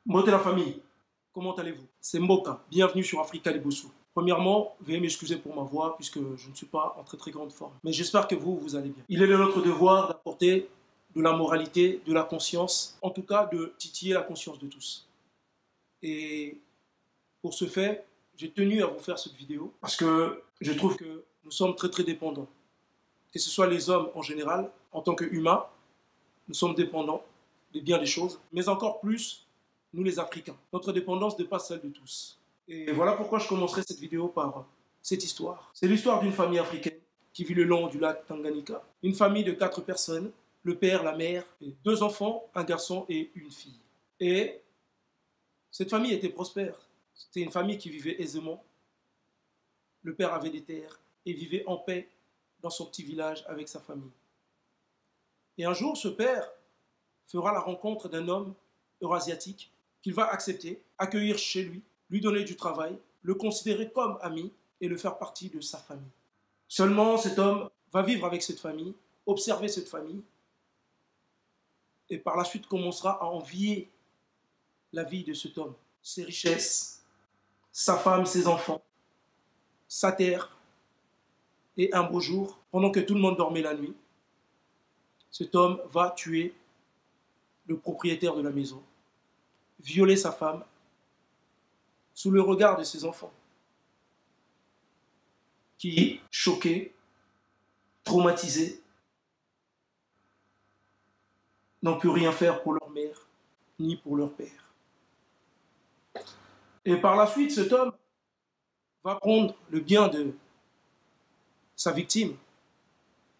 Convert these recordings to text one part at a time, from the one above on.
Mbote la famille, comment allez-vous? C'est Mboka, bienvenue sur Africa Libossou. Premièrement, veuillez m'excuser pour ma voix puisque je ne suis pas en très grande forme. Mais j'espère que vous allez bien. Il est de notre devoir d'apporter de la moralité, de la conscience, en tout cas de titiller la conscience de tous. Et pour ce fait, j'ai tenu à vous faire cette vidéo parce que je trouve que nous sommes très dépendants. Que ce soit les hommes en général, en tant qu'humains, nous sommes dépendants de bien des choses, mais encore plus, nous les Africains. Notre dépendance dépasse celle de tous. Et voilà pourquoi je commencerai cette vidéo par cette histoire. C'est l'histoire d'une famille africaine qui vit le long du lac Tanganyika. Une famille de 4 personnes, le père, la mère, et 2 enfants, un garçon et une fille. Et cette famille était prospère. C'était une famille qui vivait aisément. Le père avait des terres et vivait en paix dans son petit village avec sa famille. Et un jour, ce père fera la rencontre d'un homme eurasiatique qu'il va accepter, accueillir chez lui, lui donner du travail, le considérer comme ami et le faire partie de sa famille. Seulement, cet homme va vivre avec cette famille, observer cette famille, et par la suite commencera à envier la vie de cet homme, ses richesses, sa femme, ses enfants, sa terre. Et un beau jour, pendant que tout le monde dormait la nuit, cet homme va tuer le propriétaire de la maison, violer sa femme, sous le regard de ses enfants, qui, choqués, traumatisés, n'ont pu rien faire pour leur mère, ni pour leur père. Et par la suite, cet homme va prendre le bien de sa victime,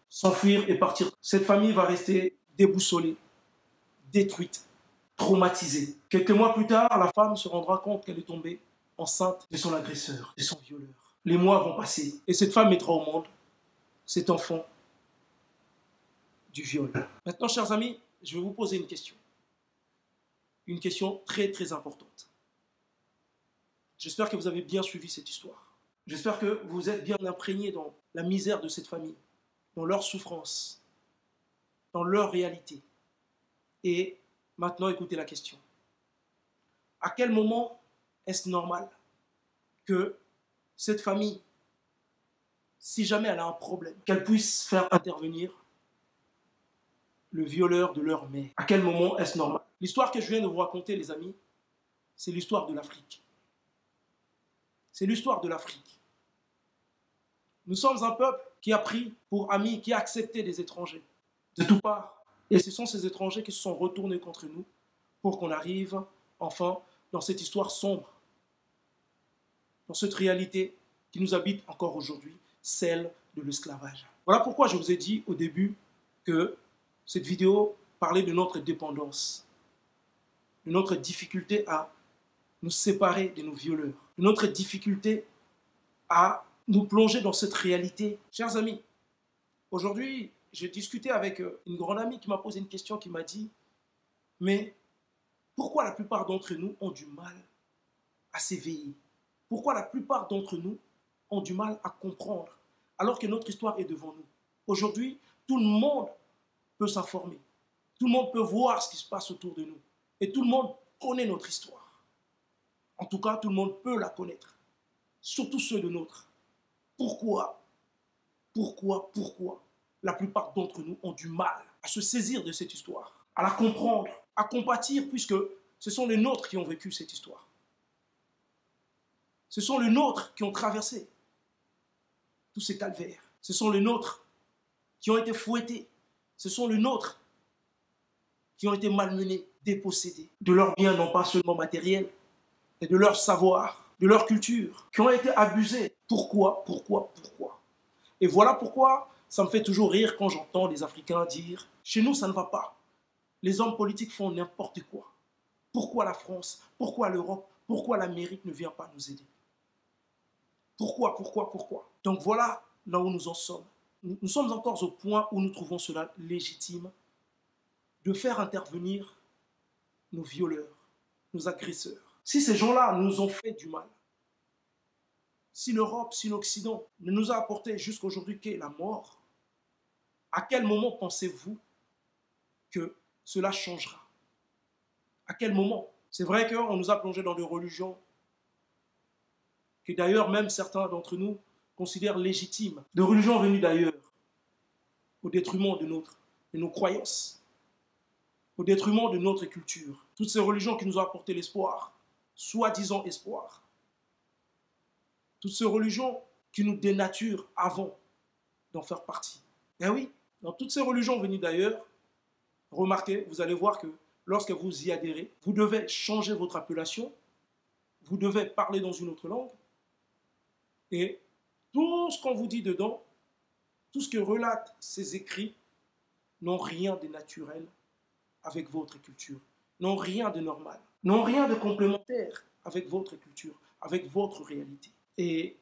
s'enfuir et partir. Cette famille va rester déboussolée, détruite, traumatisée. Quelques mois plus tard, la femme se rendra compte qu'elle est tombée enceinte de son agresseur, de son violeur. Les mois vont passer et cette femme mettra au monde cet enfant du viol. Maintenant, chers amis, je vais vous poser une question. Une question très importante. J'espère que vous avez bien suivi cette histoire. J'espère que vous êtes bien imprégnés dans la misère de cette famille, dans leur souffrance, dans leur réalité. Et maintenant, écoutez la question. À quel moment est-ce normal que cette famille, si jamais elle a un problème, qu'elle puisse faire intervenir le violeur de leur mère? À quel moment est-ce normal? L'histoire que je viens de vous raconter, les amis, c'est l'histoire de l'Afrique. C'est l'histoire de l'Afrique. Nous sommes un peuple qui a pris pour amis, qui a accepté des étrangers de toutes parts. Et ce sont ces étrangers qui se sont retournés contre nous pour qu'on arrive enfin dans cette histoire sombre, dans cette réalité qui nous habite encore aujourd'hui, celle de l'esclavage. Voilà pourquoi je vous ai dit au début que cette vidéo parlait de notre dépendance, de notre difficulté à nous séparer de nos violeurs, de notre difficulté à nous plonger dans cette réalité. Chers amis, aujourd'hui, j'ai discuté avec une grande amie qui m'a posé une question, qui m'a dit « Mais pourquoi la plupart d'entre nous ont du mal à s'éveiller? Pourquoi la plupart d'entre nous ont du mal à comprendre alors que notre histoire est devant nous? Aujourd'hui, tout le monde peut s'informer. Tout le monde peut voir ce qui se passe autour de nous. Et tout le monde connaît notre histoire. En tout cas, tout le monde peut la connaître. Surtout ceux de nôtres. Pourquoi la plupart d'entre nous ont du mal à se saisir de cette histoire, à la comprendre, à compatir, puisque ce sont les nôtres qui ont vécu cette histoire. Ce sont les nôtres qui ont traversé tous ces calvaires. Ce sont les nôtres qui ont été fouettés. Ce sont les nôtres qui ont été malmenés, dépossédés de leurs biens, non pas seulement matériels, mais de leur savoir, de leur culture, qui ont été abusés. Pourquoi? Et voilà pourquoi ça me fait toujours rire quand j'entends les Africains dire « Chez nous, ça ne va pas. Les hommes politiques font n'importe quoi. Pourquoi la France? Pourquoi l'Europe? Pourquoi l'Amérique ne vient pas nous aider? Pourquoi? Donc voilà là où nous en sommes. Nous sommes encore au point où nous trouvons cela légitime de faire intervenir nos violeurs, nos agresseurs. Si ces gens-là nous ont fait du mal, si l'Europe, si l'Occident ne nous a apporté jusqu'aujourd'hui qu'est la mort, à quel moment pensez-vous que cela changera? À quel moment? C'est vrai qu'on nous a plongés dans des religions que d'ailleurs même certains d'entre nous considèrent légitimes. Des religions venues d'ailleurs, au détriment de nos croyances, au détriment de notre culture. Toutes ces religions qui nous ont apporté l'espoir, soi-disant espoir. Toutes ces religions qui nous dénaturent avant d'en faire partie. Eh oui, dans toutes ces religions venues d'ailleurs, remarquez, vous allez voir que lorsque vous y adhérez, vous devez changer votre appellation, vous devez parler dans une autre langue, et tout ce qu'on vous dit dedans, tout ce que relatent ces écrits, n'ont rien de naturel avec votre culture, n'ont rien de normal, n'ont rien de complémentaire avec votre culture, avec votre réalité. Et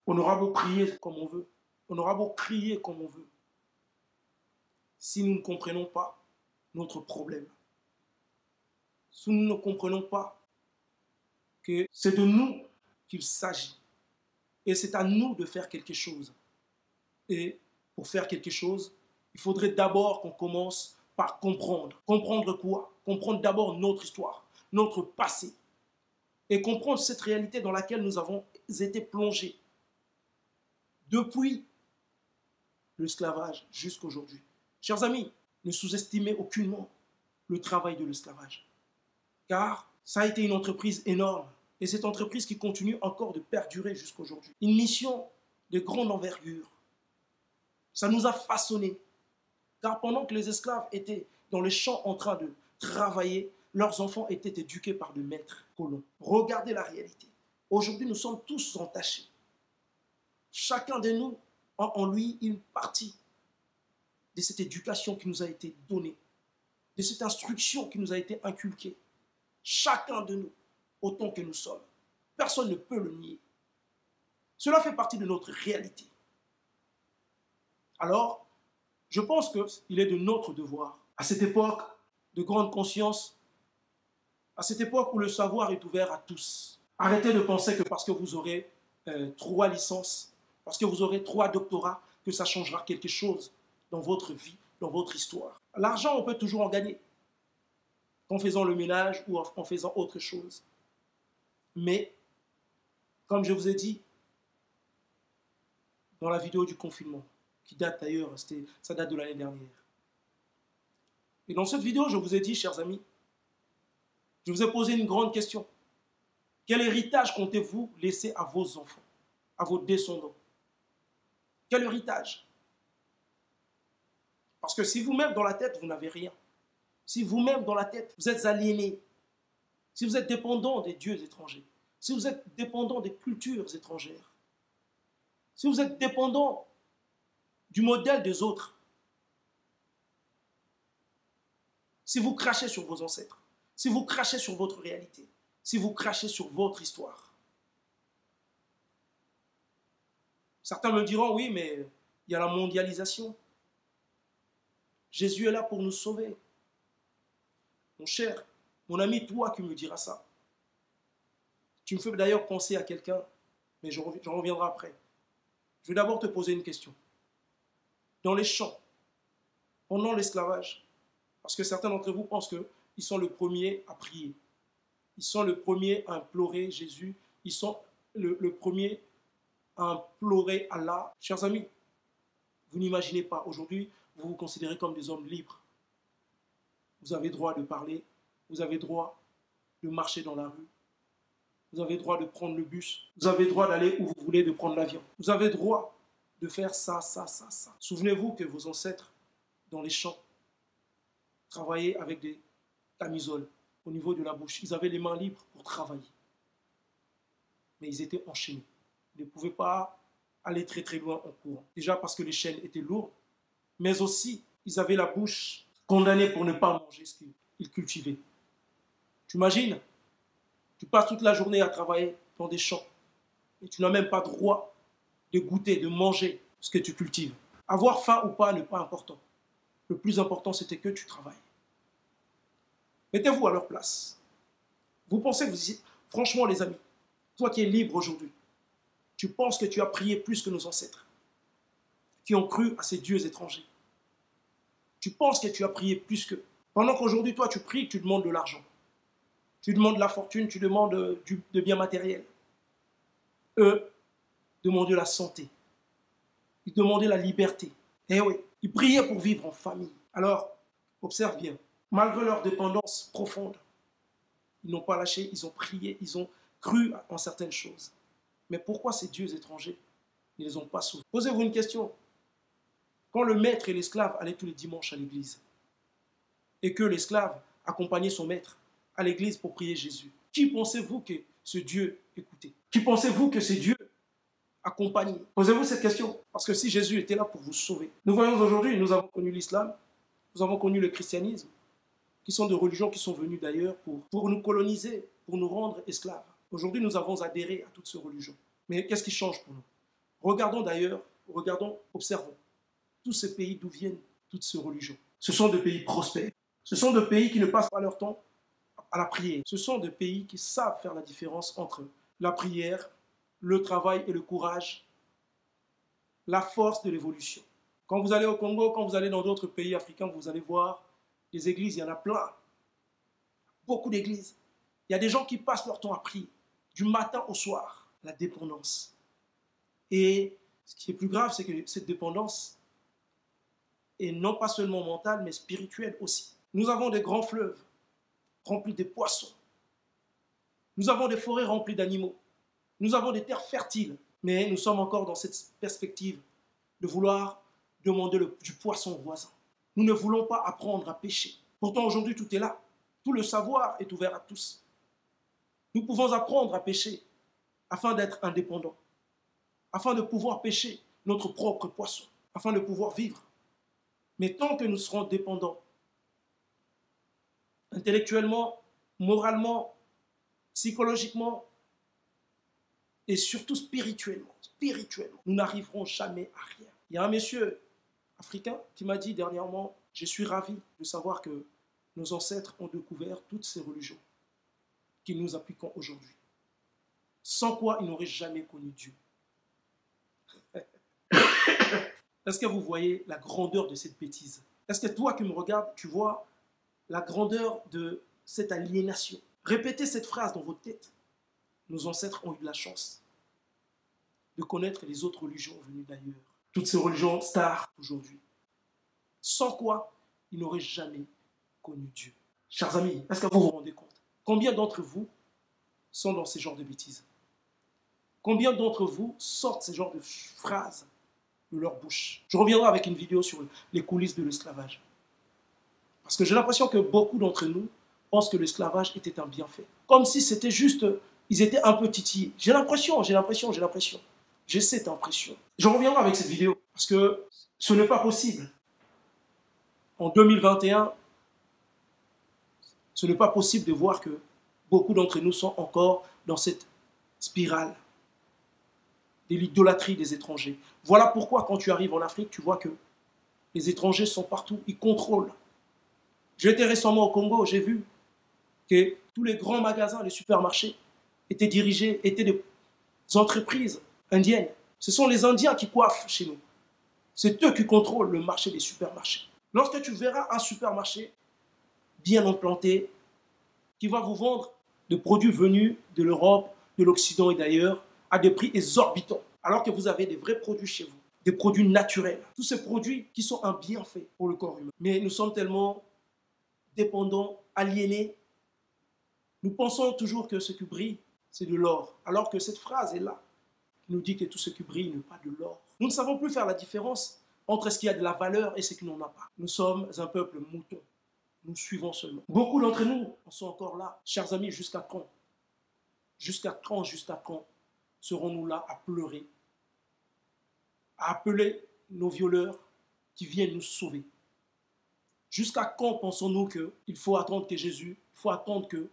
on aura beau prier comme on veut, on aura beau crier comme on veut, si nous ne comprenons pas notre problème, si nous ne comprenons pas que c'est de nous qu'il s'agit, et c'est à nous de faire quelque chose. Et pour faire quelque chose, il faudrait d'abord qu'on commence par comprendre. Comprendre quoi? Comprendre d'abord notre histoire, notre passé, et comprendre cette réalité dans laquelle nous avons été plongés depuis l'esclavage jusqu'à aujourd'hui. Chers amis, ne sous-estimez aucunement le travail de l'esclavage, car ça a été une entreprise énorme, et cette entreprise qui continue encore de perdurer jusqu'à aujourd'hui. Une mission de grande envergure. Ça nous a façonnés, car pendant que les esclaves étaient dans les champs en train de travailler, leurs enfants étaient éduqués par de maîtres colons. Regardez la réalité. Aujourd'hui, nous sommes tous entachés. Chacun de nous a en lui une partie de cette éducation qui nous a été donnée, de cette instruction qui nous a été inculquée. Chacun de nous, autant que nous sommes. Personne ne peut le nier. Cela fait partie de notre réalité. Alors, je pense qu'il est de notre devoir, à cette époque de grande conscience, à cette époque où le savoir est ouvert à tous. Arrêtez de penser que parce que vous aurez 3 licences, parce que vous aurez 3 doctorats, que ça changera quelque chose dans votre vie, dans votre histoire. L'argent, on peut toujours en gagner, en faisant le ménage ou en faisant autre chose. Mais, comme je vous ai dit, dans la vidéo du confinement, qui date d'ailleurs, ça date de l'année dernière. Et dans cette vidéo, je vous ai dit, chers amis, je vous ai posé une grande question. Quel héritage comptez-vous laisser à vos enfants, à vos descendants? Quel héritage? Parce que si vous-même dans la tête, vous n'avez rien, si vous-même dans la tête, vous êtes aliéné, si vous êtes dépendant des dieux étrangers, si vous êtes dépendant des cultures étrangères, si vous êtes dépendant du modèle des autres, si vous crachez sur vos ancêtres, si vous crachez sur votre réalité, si vous crachez sur votre histoire. Certains me diront, oui, mais il y a la mondialisation. Jésus est là pour nous sauver. Mon cher, mon ami, toi qui me diras ça. Tu me fais d'ailleurs penser à quelqu'un, mais j'en reviendrai après. Je vais d'abord te poser une question. Dans les champs, pendant l'esclavage, parce que certains d'entre vous pensent qu'ils sont les premiers à prier. Ils sont les premiers à implorer Jésus. Ils sont le premier à implorer Allah. Chers amis, vous n'imaginez pas, aujourd'hui, vous vous considérez comme des hommes libres. Vous avez droit de parler, vous avez droit de marcher dans la rue, vous avez droit de prendre le bus, vous avez droit d'aller où vous voulez, de prendre l'avion. Vous avez droit de faire ça, ça, ça, ça. Souvenez-vous que vos ancêtres, dans les champs, travaillaient avec des camisoles au niveau de la bouche. Ils avaient les mains libres pour travailler. Mais ils étaient enchaînés. Ils ne pouvaient pas aller très très loin en courant. Déjà parce que les chaînes étaient lourdes, mais aussi ils avaient la bouche condamnée pour ne pas manger ce qu'ils cultivaient. Tu imagines? Tu passes toute la journée à travailler dans des champs et tu n'as même pas droit de goûter, de manger ce que tu cultives. Avoir faim ou pas n'est pas important. Le plus important, c'était que tu travailles. Mettez-vous à leur place. Vous pensez que vous y... Franchement, les amis, toi qui es libre aujourd'hui, tu penses que tu as prié plus que nos ancêtres, qui ont cru à ces dieux étrangers. Tu penses que tu as prié plus que... Pendant qu'aujourd'hui, toi, tu pries, tu demandes de l'argent. Tu demandes la fortune, tu demandes de biens matériels. Eux demandaient la santé. Ils demandaient la liberté. Eh oui, ils priaient pour vivre en famille. Alors, observe bien, malgré leur dépendance profonde, ils n'ont pas lâché, ils ont prié, ils ont cru en certaines choses. Mais pourquoi ces dieux étrangers ne les ont pas sauvés? Posez-vous une question. Quand le maître et l'esclave allaient tous les dimanches à l'église, et que l'esclave accompagnait son maître à l'église pour prier Jésus, qui pensez-vous que ce Dieu écoutait? Qui pensez-vous que ce Dieu accompagnait? Posez-vous cette question. Parce que si Jésus était là pour vous sauver. Nous voyons aujourd'hui, nous avons connu l'islam, nous avons connu le christianisme, qui sont des religions qui sont venues d'ailleurs pour nous coloniser, pour nous rendre esclaves. Aujourd'hui, nous avons adhéré à toutes ces religions. Mais qu'est-ce qui change pour nous? Regardons d'ailleurs, observons tous ces pays d'où viennent toutes ces religions. Ce sont des pays prospères. Ce sont des pays qui ne passent pas leur temps à la prière. Ce sont des pays qui savent faire la différence entre la prière, le travail et le courage, la force de l'évolution. Quand vous allez au Congo, quand vous allez dans d'autres pays africains, vous allez voir les églises, il y en a plein. Beaucoup d'églises. Il y a des gens qui passent leur temps à prier, du matin au soir. La dépendance. Et ce qui est plus grave, c'est que cette dépendance est non pas seulement mentale, mais spirituelle aussi. Nous avons des grands fleuves remplis de poissons. Nous avons des forêts remplies d'animaux. Nous avons des terres fertiles. Mais nous sommes encore dans cette perspective de vouloir demander du poisson au voisin. Nous ne voulons pas apprendre à pêcher. Pourtant, aujourd'hui, tout est là. Tout le savoir est ouvert à tous. Nous pouvons apprendre à pêcher afin d'être indépendants, afin de pouvoir pêcher notre propre poisson, afin de pouvoir vivre. Mais tant que nous serons dépendants, intellectuellement, moralement, psychologiquement et surtout spirituellement, nous n'arriverons jamais à rien. Il y a un monsieur africain qui m'a dit dernièrement, je suis ravi de savoir que nos ancêtres ont découvert toutes ces religions qui nous appliquons aujourd'hui, sans quoi ils n'auraient jamais connu Dieu. Est-ce que vous voyez la grandeur de cette bêtise? Est-ce que toi qui me regardes, tu vois la grandeur de cette aliénation? Répétez cette phrase dans votre tête. Nos ancêtres ont eu de la chance de connaître les autres religions venues d'ailleurs. Toutes ces religions stars aujourd'hui. Sans quoi ils n'auraient jamais connu Dieu. Chers amis, est-ce que vous vous rendez compte? Combien d'entre vous sont dans ces genres de bêtises? Combien d'entre vous sortent ces genres de phrases de leur bouche? Je reviendrai avec une vidéo sur les coulisses de l'esclavage. Parce que j'ai l'impression que beaucoup d'entre nous pensent que l'esclavage était un bienfait. Comme si c'était juste, ils étaient un peu titillés. J'ai l'impression. J'ai cette impression. Je reviendrai avec cette vidéo. Parce que ce n'est pas possible. En 2021, ce n'est pas possible de voir que beaucoup d'entre nous sont encore dans cette spirale de l'idolâtrie des étrangers. Voilà pourquoi quand tu arrives en Afrique, tu vois que les étrangers sont partout, ils contrôlent. J'étais récemment au Congo, j'ai vu que tous les grands magasins, les supermarchés étaient des entreprises indiennes. Ce sont les Indiens qui coiffent chez nous. C'est eux qui contrôlent le marché des supermarchés. Lorsque tu verras un supermarché bien implanté, qui va vous vendre des produits venus de l'Europe, de l'Occident et d'ailleurs, à des prix exorbitants, alors que vous avez des vrais produits chez vous, des produits naturels. Tous ces produits qui sont un bienfait pour le corps humain. Mais nous sommes tellement dépendants, aliénés. Nous pensons toujours que ce qui brille, c'est de l'or, alors que cette phrase est là, qui nous dit que tout ce qui brille n'est pas de l'or. Nous ne savons plus faire la différence entre ce qui a de la valeur et ce qui n'en a pas. Nous sommes un peuple mouton. Nous suivons seulement. Beaucoup d'entre nous en sont encore là. Chers amis, jusqu'à quand? Jusqu'à quand serons-nous là à pleurer, à appeler nos violeurs qui viennent nous sauver? Jusqu'à quand pensons-nous qu'il faut attendre que Jésus, il faut attendre que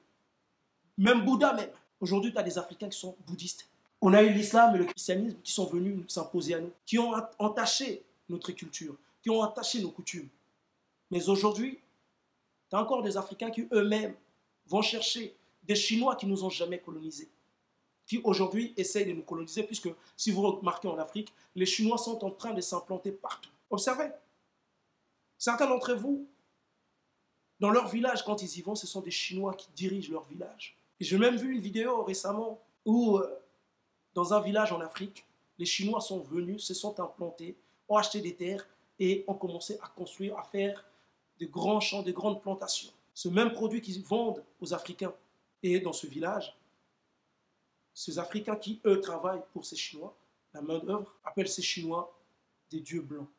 même Bouddha même. Aujourd'hui, tu as des Africains qui sont bouddhistes. On a eu l'islam et le christianisme qui sont venus s'imposer à nous, qui ont entaché notre culture, qui ont entaché nos coutumes. Mais aujourd'hui, tu as encore des Africains qui eux-mêmes vont chercher des Chinois qui ne nous ont jamais colonisés, qui aujourd'hui essayent de nous coloniser, puisque si vous remarquez en Afrique, les Chinois sont en train de s'implanter partout. Observez. Certains d'entre vous, Dans leur village, quand ils y vont, ce sont des Chinois qui dirigent leur village. Et j'ai même vu une vidéo récemment où, dans un village en Afrique, les Chinois sont venus, se sont implantés, ont acheté des terres et ont commencé à construire, à faire de grands champs, de grandes plantations. Ce même produit qu'ils vendent aux Africains. Et dans ce village, ces Africains qui, eux, travaillent pour ces Chinois, la main-d'œuvre, appellent ces Chinois des dieux blancs.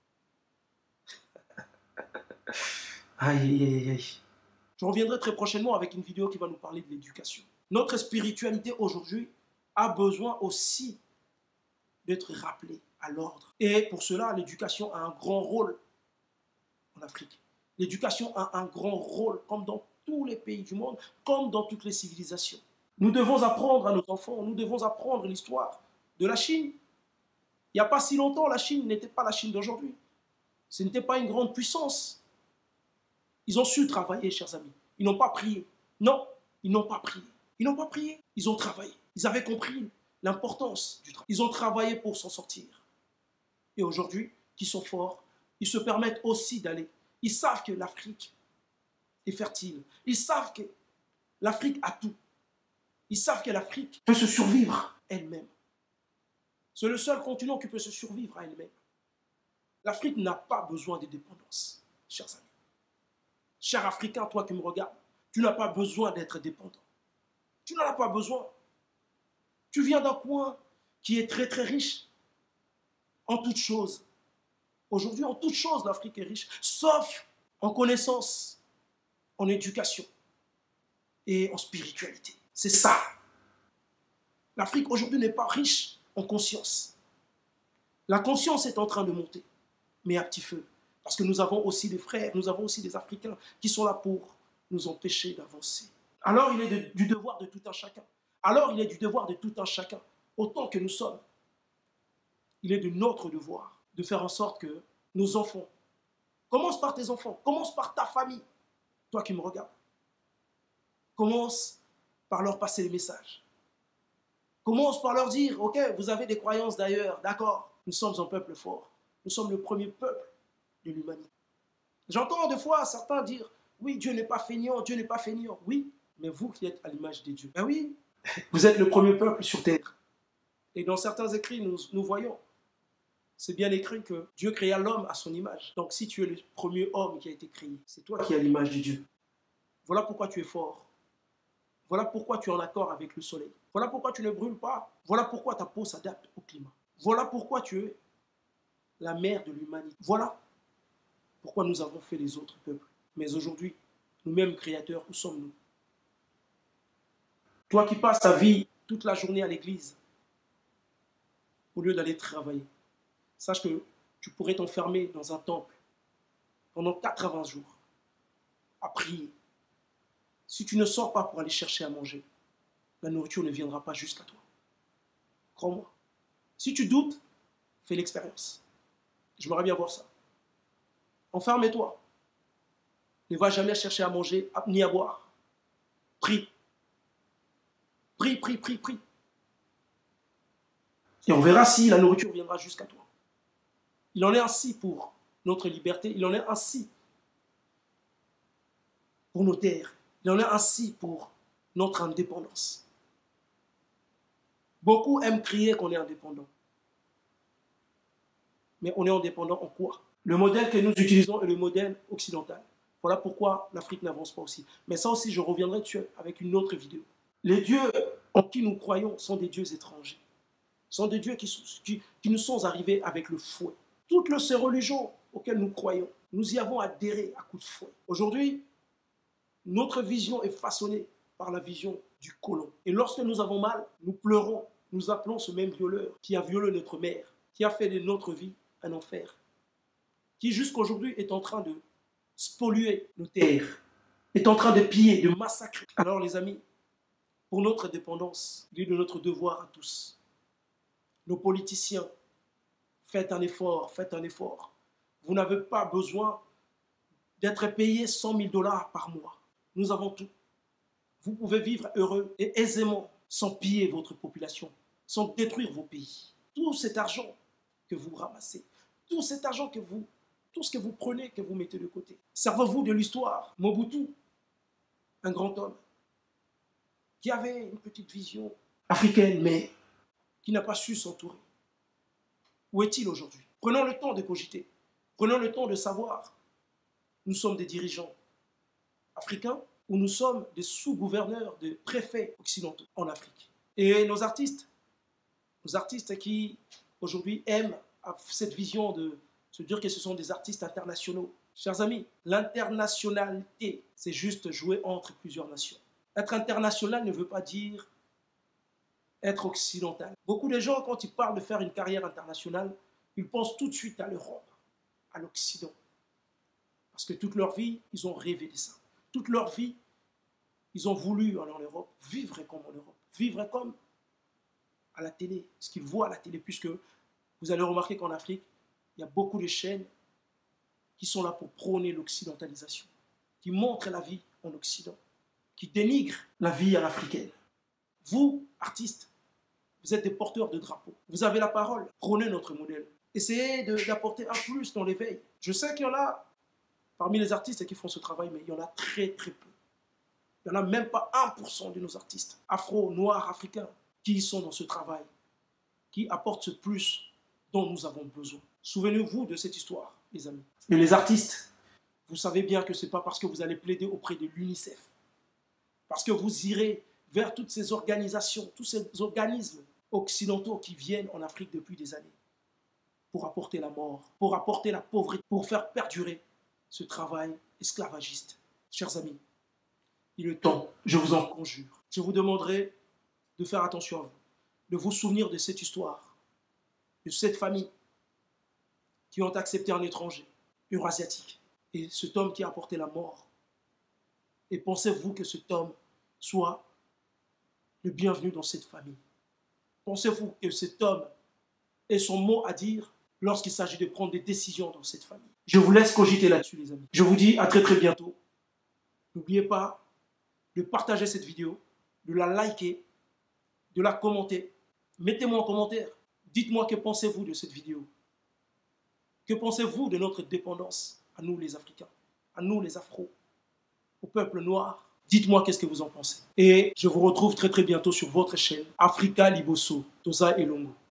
Aïe, aïe, aïe, aïe. Je reviendrai très prochainement avec une vidéo qui va nous parler de l'éducation. Notre spiritualité aujourd'hui a besoin aussi d'être rappelée à l'ordre. Et pour cela, l'éducation a un grand rôle en Afrique. L'éducation a un grand rôle, comme dans tous les pays du monde, comme dans toutes les civilisations. Nous devons apprendre à nos enfants, nous devons apprendre l'histoire de la Chine. Il n'y a pas si longtemps, la Chine n'était pas la Chine d'aujourd'hui. Ce n'était pas une grande puissance. Ils ont su travailler, chers amis. Ils n'ont pas prié. Non, ils n'ont pas prié. Ils n'ont pas prié. Ils ont travaillé. Ils avaient compris l'importance du travail. Ils ont travaillé pour s'en sortir. Et aujourd'hui, qui sont forts, ils se permettent aussi d'aller. Ils savent que l'Afrique est fertile. Ils savent que l'Afrique a tout. Ils savent que l'Afrique peut se survivre elle-même. C'est le seul continent qui peut se survivre à elle-même. L'Afrique n'a pas besoin de dépendance, chers amis. Cher Africain, toi qui me regardes, tu n'as pas besoin d'être dépendant. Tu n'en as pas besoin. Tu viens d'un coin qui est très très riche en toutes choses. Aujourd'hui, en toutes choses, l'Afrique est riche, sauf en connaissance, en éducation et en spiritualité. C'est ça. L'Afrique aujourd'hui n'est pas riche en conscience. La conscience est en train de monter, mais à petit feu. Parce que nous avons aussi des frères, nous avons aussi des Africains qui sont là pour nous empêcher d'avancer. Alors il est du devoir de tout un chacun. Alors il est du devoir de tout un chacun, autant que nous sommes. Il est de notre devoir de faire en sorte que nos enfants, commence par tes enfants, commence par ta famille, toi qui me regardes. Commence par leur passer les messages. Commence par leur dire, ok, vous avez des croyances d'ailleurs, d'accord, nous sommes un peuple fort. Nous sommes le premier peuple de l'humanité. J'entends des fois certains dire, oui, Dieu n'est pas feignant, Dieu n'est pas feignant. Oui, mais vous qui êtes à l'image des dieux, ben oui, vous êtes le premier peuple sur terre. Et dans certains écrits, nous voyons, c'est bien écrit que Dieu créa l'homme à son image. Donc si tu es le premier homme qui a été créé, c'est toi qui es à l'image de Dieu. Voilà pourquoi tu es fort. Voilà pourquoi tu es en accord avec le soleil. Voilà pourquoi tu ne brûles pas. Voilà pourquoi ta peau s'adapte au climat. Voilà pourquoi tu es la mère de l'humanité. Voilà pourquoi nous avons fait les autres peuples. Mais aujourd'hui, nous-mêmes créateurs, où sommes-nous? Toi qui passes ta vie toute la journée à l'église, au lieu d'aller travailler, sache que tu pourrais t'enfermer dans un temple pendant 80 jours à prier. Si tu ne sors pas pour aller chercher à manger, la nourriture ne viendra pas jusqu'à toi. Crois-moi. Si tu doutes, fais l'expérience. J'aimerais bien voir ça. Enferme-toi. Ne va jamais chercher à manger ni à boire. Prie. Prie, prie, prie, prie. Et on verra si la nourriture viendra jusqu'à toi. Il en est ainsi pour notre liberté. Il en est ainsi pour nos terres. Il en est ainsi pour notre indépendance. Beaucoup aiment crier qu'on est indépendant. Mais on est indépendant en quoi? Le modèle que nous utilisons est le modèle occidental. Voilà pourquoi l'Afrique n'avance pas aussi. Mais ça aussi, je reviendrai dessus avec une autre vidéo. Les dieux en qui nous croyons sont des dieux étrangers. Sont des dieux qui nous sont arrivés avec le fouet. Toutes ces religions auxquelles nous croyons, nous y avons adhéré à coups de fouet. Aujourd'hui, notre vision est façonnée par la vision du colon. Et lorsque nous avons mal, nous pleurons, nous appelons ce même violeur qui a violé notre mère, qui a fait de notre vie un enfer, qui jusqu'aujourd'hui est en train de spolier nos terres, est en train de piller, de massacrer. Alors les amis, pour notre indépendance, il est de notre devoir à tous. Nos politiciens, faites un effort, faites un effort. Vous n'avez pas besoin d'être payé 100 000 $ par mois. Nous avons tout. Vous pouvez vivre heureux et aisément sans piller votre population, sans détruire vos pays. Tout cet argent que vous ramassez, tout cet argent tout ce que vous prenez, que vous mettez de côté. Servez-vous de l'histoire. Mobutu un grand homme qui avait une petite vision africaine, mais qui n'a pas su s'entourer. Où est-il aujourd'hui? Prenons le temps de cogiter. Prenons le temps de savoir. Nous sommes des dirigeants africains ou nous sommes des sous-gouverneurs, des préfets occidentaux en Afrique. Et nos artistes qui aujourd'hui aiment cette vision de se dire que ce sont des artistes internationaux. Chers amis, l'internationalité, c'est juste jouer entre plusieurs nations. Être international ne veut pas dire être occidental. Beaucoup de gens, quand ils parlent de faire une carrière internationale, ils pensent tout de suite à l'Europe, à l'Occident. Parce que toute leur vie, ils ont rêvé de ça. Toute leur vie, ils ont voulu aller en Europe, vivre comme en Europe, vivre comme à la télé, ce qu'ils voient à la télé, puisque vous allez remarquer qu'en Afrique, il y a beaucoup de chaînes qui sont là pour prôner l'occidentalisation, qui montrent la vie en Occident, qui dénigrent la vie à l'africaine. Vous, artistes, vous êtes des porteurs de drapeaux. Vous avez la parole. Prônez notre modèle. Essayez d'apporter un plus dans l'éveil. Je sais qu'il y en a parmi les artistes qui font ce travail, mais il y en a très très peu. Il n'y en a même pas 1% de nos artistes afro, noirs, africains qui sont dans ce travail, qui apportent ce plus dont nous avons besoin. Souvenez-vous de cette histoire, les amis. Et les artistes, vous savez bien que ce n'est pas parce que vous allez plaider auprès de l'UNICEF, parce que vous irez vers toutes ces organisations, tous ces organismes occidentaux qui viennent en Afrique depuis des années pour apporter la mort, pour apporter la pauvreté, pour faire perdurer ce travail esclavagiste. Chers amis, il est temps, je vous en conjure. Je vous demanderai de faire attention à vous, de vous souvenir de cette histoire, de cette famille qui ont accepté un étranger, eurasiatique, et cet homme qui a apporté la mort. Et pensez-vous que cet homme soit le bienvenu dans cette famille? Pensez-vous que cet homme ait son mot à dire lorsqu'il s'agit de prendre des décisions dans cette famille? Je vous laisse cogiter là-dessus, les amis. Je vous dis à très très bientôt. N'oubliez pas de partager cette vidéo, de la liker, de la commenter. Mettez-moi en commentaire. Dites-moi que pensez-vous de cette vidéo. Que pensez-vous de notre dépendance à nous les Africains, à nous les Afros, au peuple noir? Dites-moi qu'est-ce que vous en pensez. Et je vous retrouve très très bientôt sur votre chaîne Africa Liboso, Toza Elongo.